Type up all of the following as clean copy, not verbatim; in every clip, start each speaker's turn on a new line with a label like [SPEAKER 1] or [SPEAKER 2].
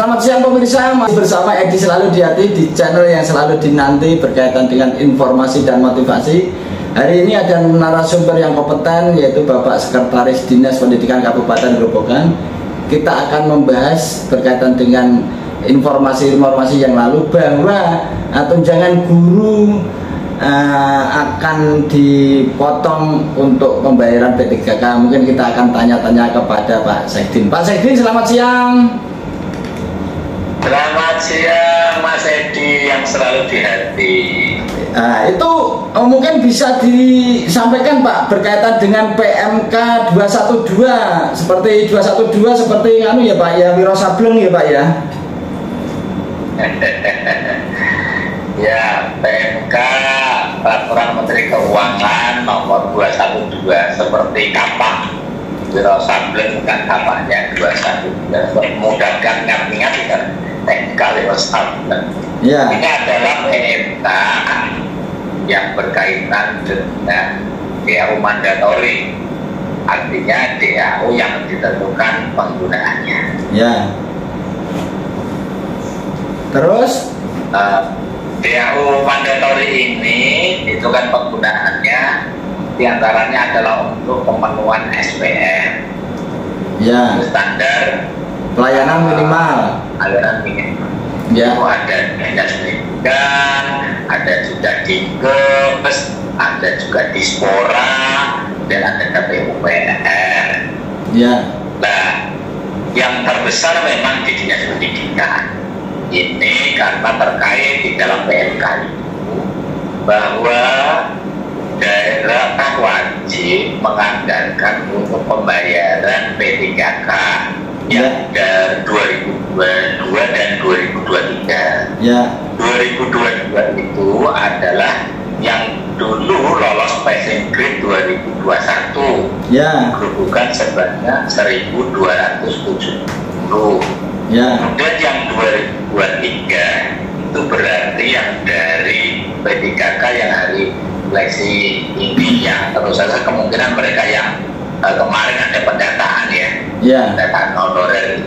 [SPEAKER 1] Selamat siang pemirsa, masih bersama Edi Selalu di Hati di channel yang selalu dinanti berkaitan dengan informasi dan motivasi. Hari ini ada narasumber yang kompeten, yaitu Bapak Sekretaris Dinas Pendidikan Kabupaten Grobogan. Kita akan membahas berkaitan dengan informasi-informasi yang lalu bahwa tunjangan guru akan dipotong untuk pembayaran P3K. Mungkin kita akan tanya-tanya kepada Pak Sekdin. Pak Sekdin, selamat siang.
[SPEAKER 2] Selamat siang Mas Edi yang selalu di hati.
[SPEAKER 1] Itu mungkin bisa disampaikan Pak berkaitan dengan PMK 212 seperti 212 seperti ya Pak ya, Wiro Sableng ya Pak ya.
[SPEAKER 2] Ya, PMK Peraturan Menteri Keuangan nomor 212 seperti kapak Wiro Sableng kan kapaknya 212, memudahkan ingat kan PMK Wiro Sableng.
[SPEAKER 1] Ya.
[SPEAKER 2] Ini adalah PMK yang berkaitan dengan DAU mandatori, artinya DAU yang ditentukan penggunaannya.
[SPEAKER 1] Ya. Terus
[SPEAKER 2] DAU mandatori ini itu kan penggunaannya diantaranya adalah untuk pemenuhan SPM.
[SPEAKER 1] Ya.
[SPEAKER 2] Standar
[SPEAKER 1] pelayanan minimal.
[SPEAKER 2] Aliran minimal.
[SPEAKER 1] Ya.
[SPEAKER 2] Itu ada dinas pendidikan, ada juga Dinkes, ada juga Dispora, dan ada KPUPR.
[SPEAKER 1] Ya.
[SPEAKER 2] Nah, yang terbesar memang di dinas pendidikan. Ini karena terkait di dalam PMK itu bahwa daerah wajib menganggarkan untuk pembayaran P3K yang dari 2022 dan 2023.
[SPEAKER 1] Ya.
[SPEAKER 2] 2022 itu adalah yang dulu lolos passing grade 2021.
[SPEAKER 1] Ya.
[SPEAKER 2] Bukan sebanyak 1.270.
[SPEAKER 1] Ya.
[SPEAKER 2] Kemudian yang 2023 itu berarti yang dari P3K yang hari seleksi ini yang terus saja kemungkinan mereka yang kemarin ada pendataan ya.
[SPEAKER 1] Ya.
[SPEAKER 2] Pendataan honorer.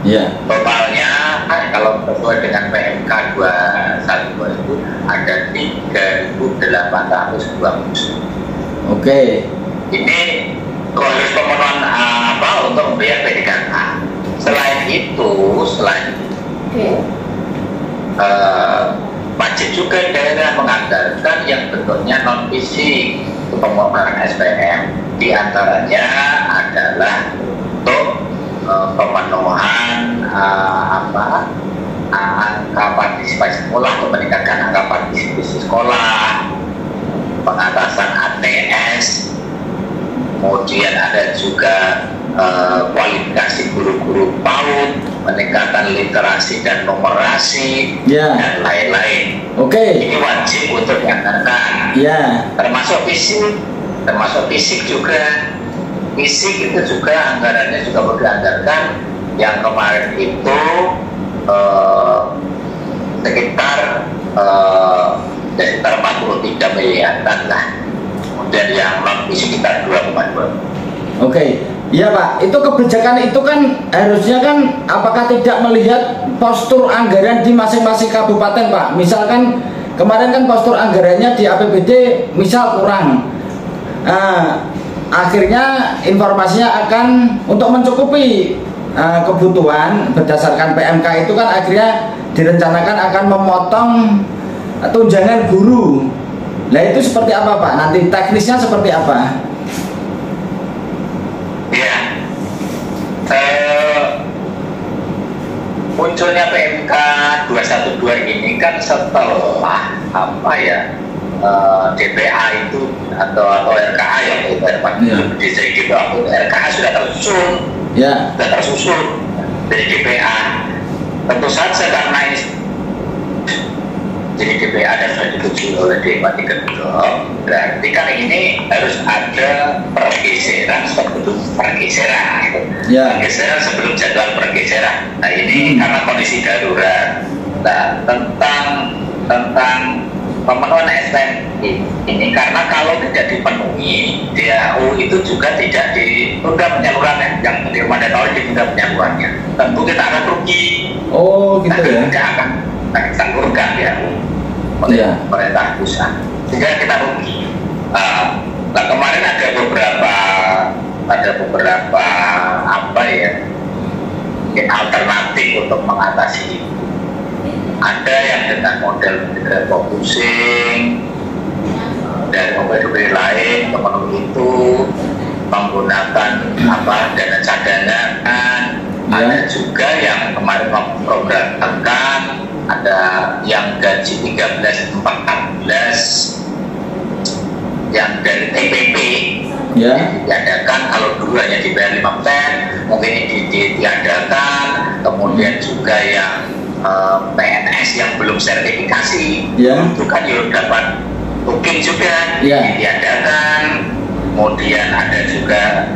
[SPEAKER 1] Ya.
[SPEAKER 2] Totalnya kalau sesuai dengan PMK 212 itu ada 3.820.
[SPEAKER 1] Oke.
[SPEAKER 2] Ini harus pemenuhan untuk membayar P3K. Selain itu, wajib juga daerah menganggarkan yang bentuknya non fisik untuk pemenuhan SPM. Di antaranya adalah untuk pemenuhan angka partisipasi sekolah, untuk meningkatkan angka partisipasi sekolah, pengatasan ATS, kemudian ada juga kualifikasi guru-guru PAUD, meningkatkan literasi dan numerasi, dan lain-lain.
[SPEAKER 1] Oke.
[SPEAKER 2] Ini wajib untuk dianggarkan.
[SPEAKER 1] Ya.
[SPEAKER 2] Termasuk fisik juga. Fisik itu juga anggarannya juga perlu dianggarkan. Yang kemarin itu sekitar 43 miliaran lah. Kemudian yang non fisik sekitar 2,2.
[SPEAKER 1] Oke. Iya Pak, itu kebijakan itu kan harusnya kan apakah tidak melihat postur anggaran di masing-masing kabupaten Pak. Misalkan kemarin kan postur anggarannya di APBD misal kurang, akhirnya informasinya akan untuk mencukupi kebutuhan berdasarkan PMK itu kan akhirnya direncanakan akan memotong tunjangan guru. Nah itu seperti apa Pak? Nanti teknisnya seperti apa?
[SPEAKER 2] Munculnya PMK 212 ini kan setelah DPA itu atau RKA yang dari DPA RKA sudah tersusun, dari DPA. Tentu saja karena ini jadi DPA dan sudah disetujui oleh Dewan Kedua, berarti kan ini harus ada pergeseran sebelum pergeseran, pergeseran sebelum jadwal pergeseran. Nah ini karena kondisi darurat. Nah tentang pemenuhan SPM ini karena kalau tidak dipenuhi DAU itu juga tidak ditunda penyalurannya, yang menerima dan ditunda penyalurannya, tentu kita akan rugi.
[SPEAKER 1] Oh gitu ya.
[SPEAKER 2] Tidak akan disalurkan ya oleh pemerintah pusat, sehingga kita rugi. Nah, kemarin ada beberapa apa ya, alternatif untuk mengatasi itu. Ada yang dengan model refocusing dari mobil lain untuk memenuhi itu, menggunakan dana cadangan. Ada juga yang kemarin memprogramkan, ada yang gaji 13-14 yang dari TPP diadakan. Kalau dulu hanya dibayar 5%, mungkin ini diadakan. Kemudian juga yang PNS yang belum sertifikasi, itu kan dapat token juga, diadakan. Kemudian ada juga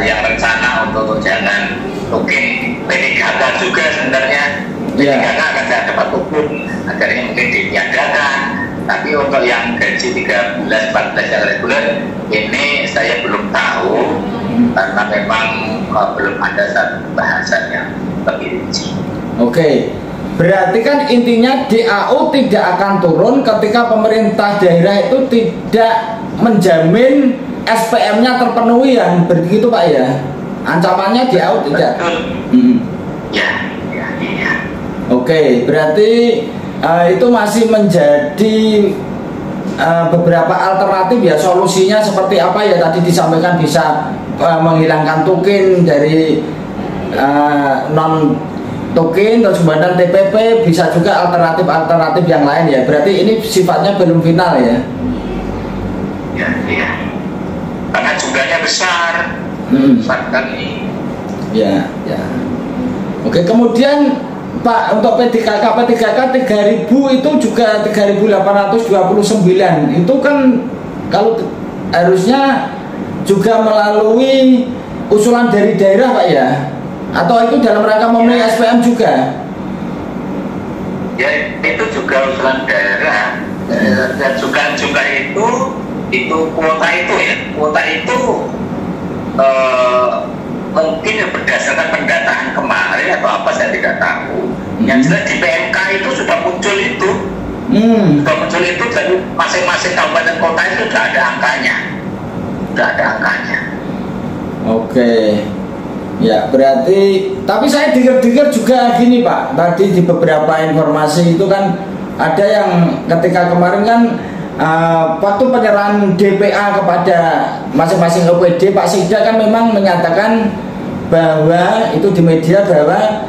[SPEAKER 2] yang rencana untuk tunjangan token P3K juga sebenarnya. P3K akan saya dapat token, akhirnya mungkin diadakan. Tapi untuk yang gaji 13-14 yang reguler ini saya belum tahu, karena memang belum ada satu bahasan yang lebih rinci.
[SPEAKER 1] Oke, berarti kan intinya DAU tidak akan turun ketika pemerintah daerah itu tidak menjamin SPM-nya terpenuhi, yang begitu Pak ya? Ancamannya DAU tidak.
[SPEAKER 2] Ya.
[SPEAKER 1] Oke, berarti itu masih menjadi beberapa alternatif ya, solusinya seperti apa ya, tadi disampaikan bisa menghilangkan token dari non token, terus kemudian TPP, bisa juga alternatif yang lain ya. Berarti ini sifatnya belum final ya?
[SPEAKER 2] Ya. Karena jumlahnya besar sekali. Ya.
[SPEAKER 1] Oke, kemudian Pak, untuk P3K 3.000 itu juga 3.829 itu kan kalau harusnya juga melalui usulan dari daerah Pak ya? Atau itu dalam rangka memenuhi SPM juga?
[SPEAKER 2] Ya, itu juga usulan daerah. Dan juga itu kuota itu mungkin berdasarkan pendataan kemarin atau apa saya tidak tahu. Yang jelas di PMK itu sudah muncul itu. Dari masing-masing kabupaten kota itu sudah ada angkanya.
[SPEAKER 1] Oke. Ya, berarti tapi saya dengar juga gini Pak, tadi di beberapa informasi itu kan ada yang ketika kemarin kan waktu penyerahan DPA kepada masing-masing OPD, Pak Sikda kan memang menyatakan bahwa itu di media bahwa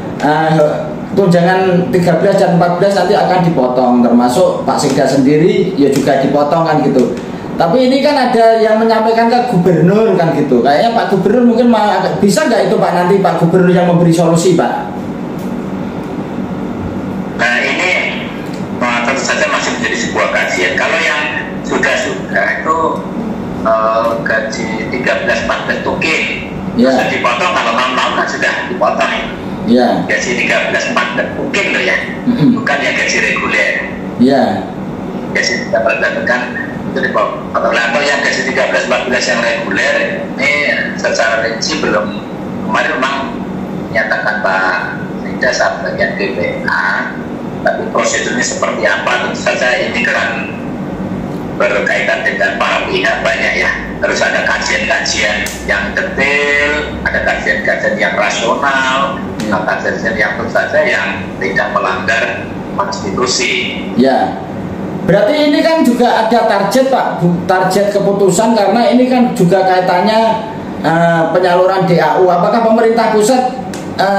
[SPEAKER 1] tunjangan 13 dan 14 nanti akan dipotong, termasuk Pak Sikda sendiri ya juga dipotong kan gitu. Tapi ini kan ada yang menyampaikan ke gubernur kan gitu. Kayaknya Pak Gubernur mungkin bisa nggak itu Pak, nanti Pak Gubernur yang memberi solusi Pak?
[SPEAKER 2] Nah ini tentu saja masih menjadi sebuah kajian. Kalau yang sudah itu gaji 13-14 token sudah dipotong, kalau 6 tahun kan sudah dipotong ya. Gaji 13-14 token loh ya, bukan ya gaji reguler. Gaji 13 kan itu dipotong. Atau yang gaji 13-14 yang reguler ini secara rinci belum, kemarin memang menyatakan Pak Sikda saat bagian DPA, tapi prosedurnya seperti apa tentu saja ini kan berkaitan dengan para pihak banyak ya. Terus ada kajian-kajian yang detail, ada kajian-kajian yang rasional, kajian yang tentu saja yang tidak melanggar konstitusi.
[SPEAKER 1] Ya, berarti ini kan juga ada target Pak, target keputusan, karena ini kan juga kaitannya penyaluran DAU. Apakah pemerintah pusat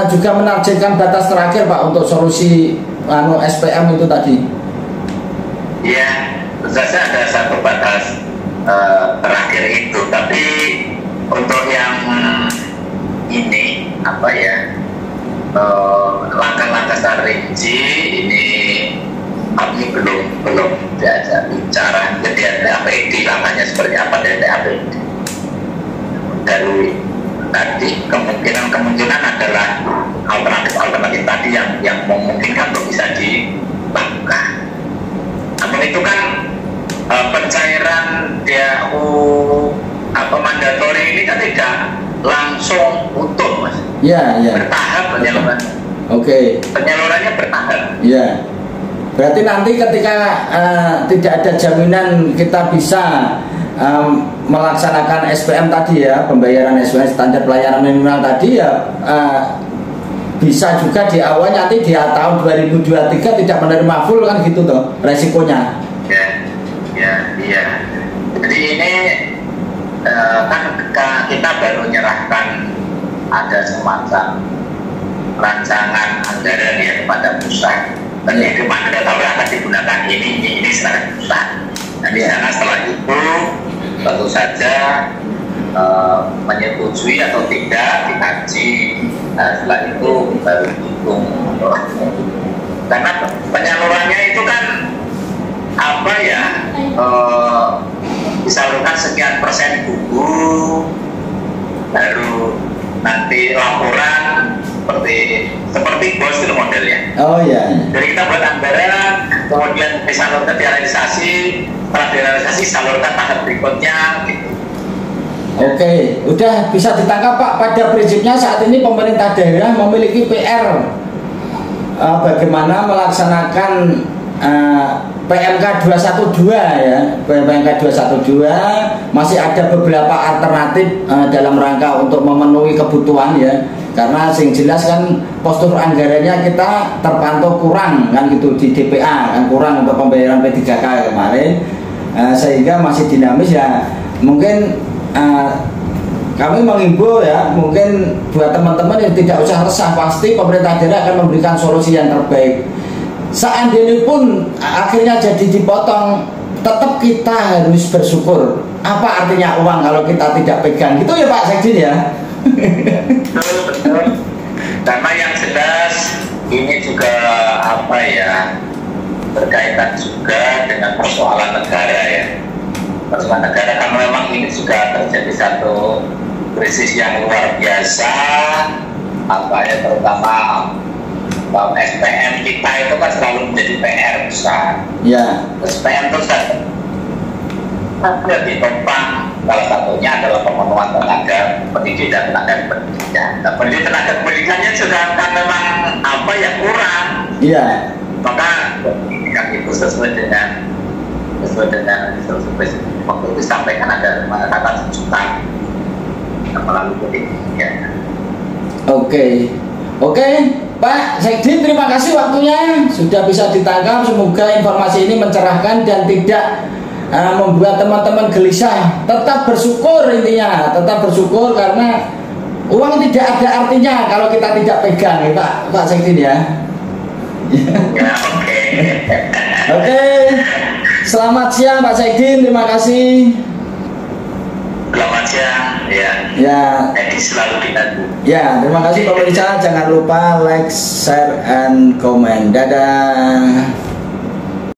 [SPEAKER 1] juga menargetkan batas terakhir Pak untuk solusi SPM itu tadi?
[SPEAKER 2] Iya, tentu saja ada satu batas terakhir itu, tapi untuk yang ini langkah-langkah secara rinci ini kami belum diajak bicara. Jadi ada APD, langkahnya seperti apa dari APD. Dari tadi kemungkinan adalah alternatif tadi yang memungkinkan untuk bisa dilakukan. Namun itu kan pencairan DAU mandatori ini kan tidak langsung utuh Mas.
[SPEAKER 1] Iya.
[SPEAKER 2] Bertahap penyaluran.
[SPEAKER 1] Oke.
[SPEAKER 2] Penyalurannya bertahap.
[SPEAKER 1] Ya. Berarti nanti ketika tidak ada jaminan kita bisa melaksanakan SPM tadi ya, pembayaran SPM standar pelayanan minimal tadi ya, bisa juga di awal nanti di tahun 2023 tidak menerima full kan gitu toh resikonya.
[SPEAKER 2] Iya. Jadi ini kan kita baru menyerahkan ada semacam rancangan anggaran ya kepada pusat. Dan itu mana tahu akan digunakan ini secara pusat. Nanti setelah itu tentu saja menyetujui atau tidak dikaji. Setelah itu baru dihitung. Karena penyalurannya itu kan apa ya, disalurkan sekian persen dulu, baru nanti laporan seperti bos itu modelnya. Oh iya. Jadi kita buat anggaran, kemudian disalurkan direalisasi, setelah direalisasi salurkan tahap berikutnya gitu.
[SPEAKER 1] Oke, udah bisa ditangkap Pak. Pada prinsipnya saat ini pemerintah daerah memiliki PR bagaimana melaksanakan PMK 212 ya. PMK 212 masih ada beberapa alternatif dalam rangka untuk memenuhi kebutuhan ya. Karena yang jelas kan postur anggarannya kita terpantau kurang kan gitu di DPA kan, kurang untuk pembayaran P3K kemarin, sehingga masih dinamis ya. Mungkin kami mengimbau ya, mungkin buat teman-teman yang tidak usah resah, pasti pemerintah daerah akan memberikan solusi yang terbaik. Seandainya pun akhirnya jadi dipotong, tetap kita harus bersyukur. Apa artinya uang kalau kita tidak pegang? Gitu ya Pak Sekjen ya.
[SPEAKER 2] Betul. Karena yang jelas ini juga apa ya, berkaitan juga dengan persoalan negara ya. Persoalan negara karena memang ini juga terjadi satu krisis yang luar biasa, apa ya, terutama SPM kita itu kan selalu menjadi PR besar.
[SPEAKER 1] Ya.
[SPEAKER 2] SPM itu ada ditopang, salah satunya adalah pemenuhan tenaga pendidik dan tenaga pendidikan. Nah, tenaga pendidikannya juga kan memang apa ya, kurang. Iya. Maka pendidikan itu sesuai dengan waktu itu disampaikan ada kata sejuta melalui pendidikan.
[SPEAKER 1] Oke, Pak Sekjen, terima kasih waktunya sudah bisa ditangkap. Semoga informasi ini mencerahkan dan tidak membuat teman-teman gelisah. Tetap bersyukur, intinya tetap bersyukur karena uang tidak ada artinya kalau kita tidak pegang ya Pak Sekjen ya. Oke. Selamat siang Pak Sekjen, terima kasih.
[SPEAKER 2] Selamat siang ya. Jadi selalu ditunggu.
[SPEAKER 1] Ya, terima kasih pemirsa. Jangan lupa like, share, and comment. Dadah.